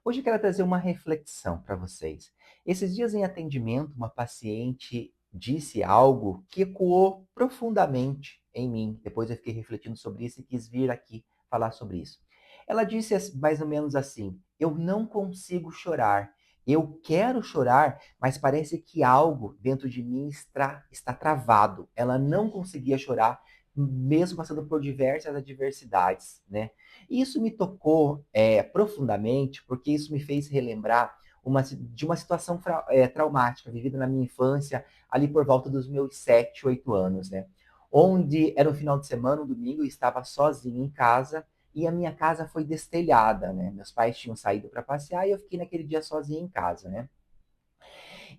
Hoje eu quero trazer uma reflexão para vocês. Esses dias em atendimento, uma paciente disse algo que ecoou profundamente em mim. Depois eu fiquei refletindo sobre isso e quis vir aqui falar sobre isso. Ela disse mais ou menos assim: Eu não consigo chorar. Eu quero chorar, mas parece que algo dentro de mim está travado. Ela não conseguia chorar, mesmo passando por diversas adversidades, né? E isso me tocou profundamente, porque isso me fez relembrar de uma situação traumática vivida na minha infância, ali por volta dos meus 7, 8 anos, né? Onde era um final de semana, um domingo, eu estava sozinho em casa e a minha casa foi destelhada, né? Meus pais tinham saído para passear e eu fiquei naquele dia sozinho em casa, né?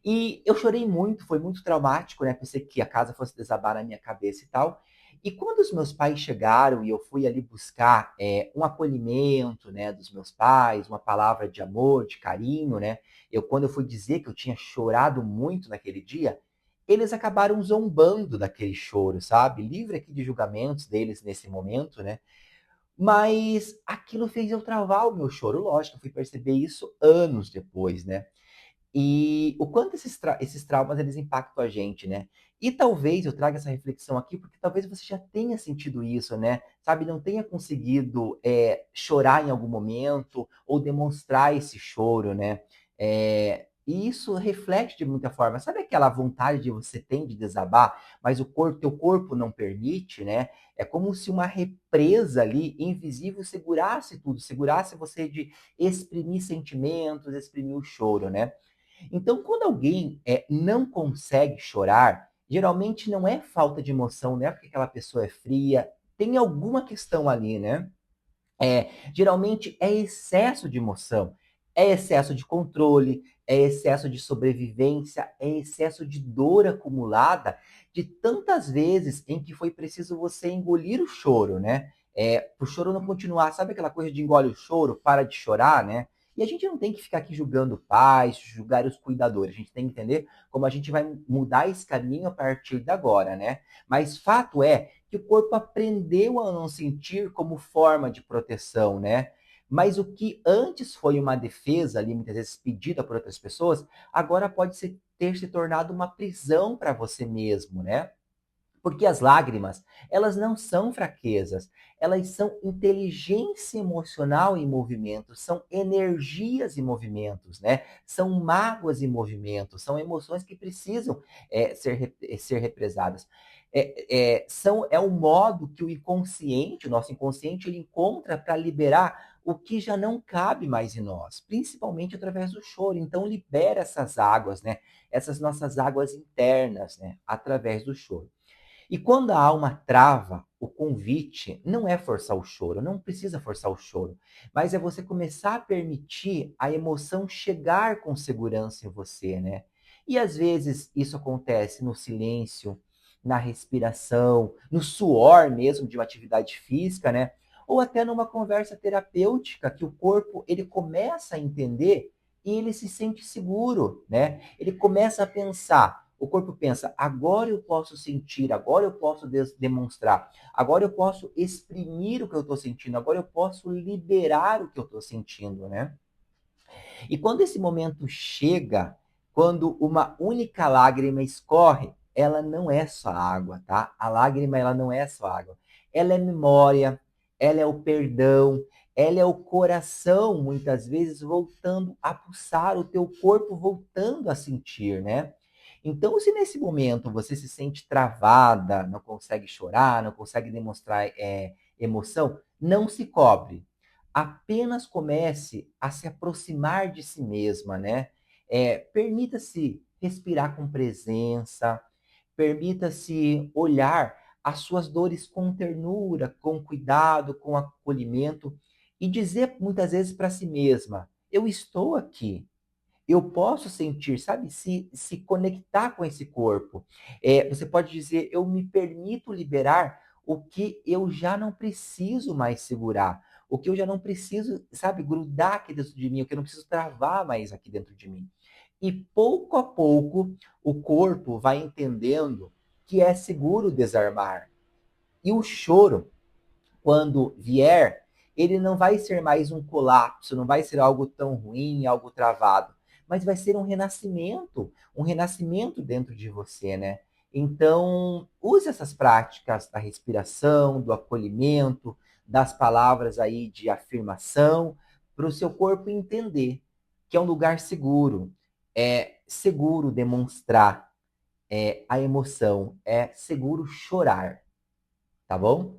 E eu chorei muito, foi muito traumático, né? Pensei que a casa fosse desabar na minha cabeça e tal. E quando os meus pais chegaram e eu fui ali buscar um acolhimento, né, dos meus pais, uma palavra de amor, de carinho, né? Quando eu fui dizer que eu tinha chorado muito naquele dia, eles acabaram zombando daquele choro, sabe? Livre aqui de julgamentos deles nesse momento, né? Mas aquilo fez eu travar o meu choro, lógico, eu fui perceber isso anos depois, né? E o quanto esses traumas eles impactam a gente, né? E talvez eu traga essa reflexão aqui, porque talvez você já tenha sentido isso, né? Sabe, não tenha conseguido chorar em algum momento ou demonstrar esse choro, né? E isso reflete de muita forma. Sabe aquela vontade que você tem de desabar, mas teu corpo não permite, né? É como se uma represa ali, invisível, segurasse tudo, segurasse você de exprimir sentimentos, exprimir o choro, né? Então, quando alguém não consegue chorar, geralmente não é falta de emoção, não é porque aquela pessoa é fria, tem alguma questão ali, né? Geralmente é excesso de emoção, é excesso de controle, é excesso de sobrevivência, é excesso de dor acumulada de tantas vezes em que foi preciso você engolir o choro, né? Para o choro não continuar, sabe aquela coisa de engole o choro, para de chorar, né? E a gente não tem que ficar aqui julgando pais, julgar os cuidadores. A gente tem que entender como a gente vai mudar esse caminho a partir de agora, né? Mas fato é que o corpo aprendeu a não sentir como forma de proteção, né? Mas o que antes foi uma defesa ali, muitas vezes pedida por outras pessoas, agora pode ter se tornado uma prisão para você mesmo, né? Porque as lágrimas, elas não são fraquezas, elas são inteligência emocional em movimento, são energias em movimentos, né? São mágoas em movimento, são emoções que precisam ser represadas. É o modo que o inconsciente, o nosso inconsciente, ele encontra para liberar o que já não cabe mais em nós, principalmente através do choro. Então, libera essas águas, né? Essas nossas águas internas, né? Através do choro. E quando a alma trava, o convite não é forçar o choro, não precisa forçar o choro, mas é você começar a permitir a emoção chegar com segurança em você, né? E às vezes isso acontece no silêncio, na respiração, no suor mesmo de uma atividade física, né? Ou até numa conversa terapêutica que o corpo ele começa a entender e ele se sente seguro, né? Ele começa a pensar, o corpo pensa, agora eu posso sentir, agora eu posso demonstrar, agora eu posso exprimir o que eu estou sentindo, agora eu posso liberar o que eu estou sentindo, né? E quando esse momento chega, quando uma única lágrima escorre, ela não é só água, tá? A lágrima, ela não é só água. Ela é memória, ela é o perdão, ela é o coração, muitas vezes, voltando a pulsar, o teu corpo voltando a sentir, né? Então, se nesse momento você se sente travada, não consegue chorar, não consegue demonstrar emoção, não se cobre, apenas comece a se aproximar de si mesma, né? Permita-se respirar com presença, permita-se olhar as suas dores com ternura, com cuidado, com acolhimento e dizer muitas vezes para si mesma: eu estou aqui. Eu posso sentir, sabe? Se conectar com esse corpo. Você pode dizer: eu me permito liberar o que eu já não preciso mais segurar, o que eu já não preciso, sabe, grudar aqui dentro de mim, o que eu não preciso travar mais aqui dentro de mim. E pouco a pouco, o corpo vai entendendo que é seguro desarmar. E o choro, quando vier, ele não vai ser mais um colapso, não vai ser algo tão ruim, algo travado, mas vai ser um renascimento dentro de você, né? Então, use essas práticas da respiração, do acolhimento, das palavras aí de afirmação, para o seu corpo entender que é um lugar seguro. É seguro demonstrar a emoção, é seguro chorar, tá bom?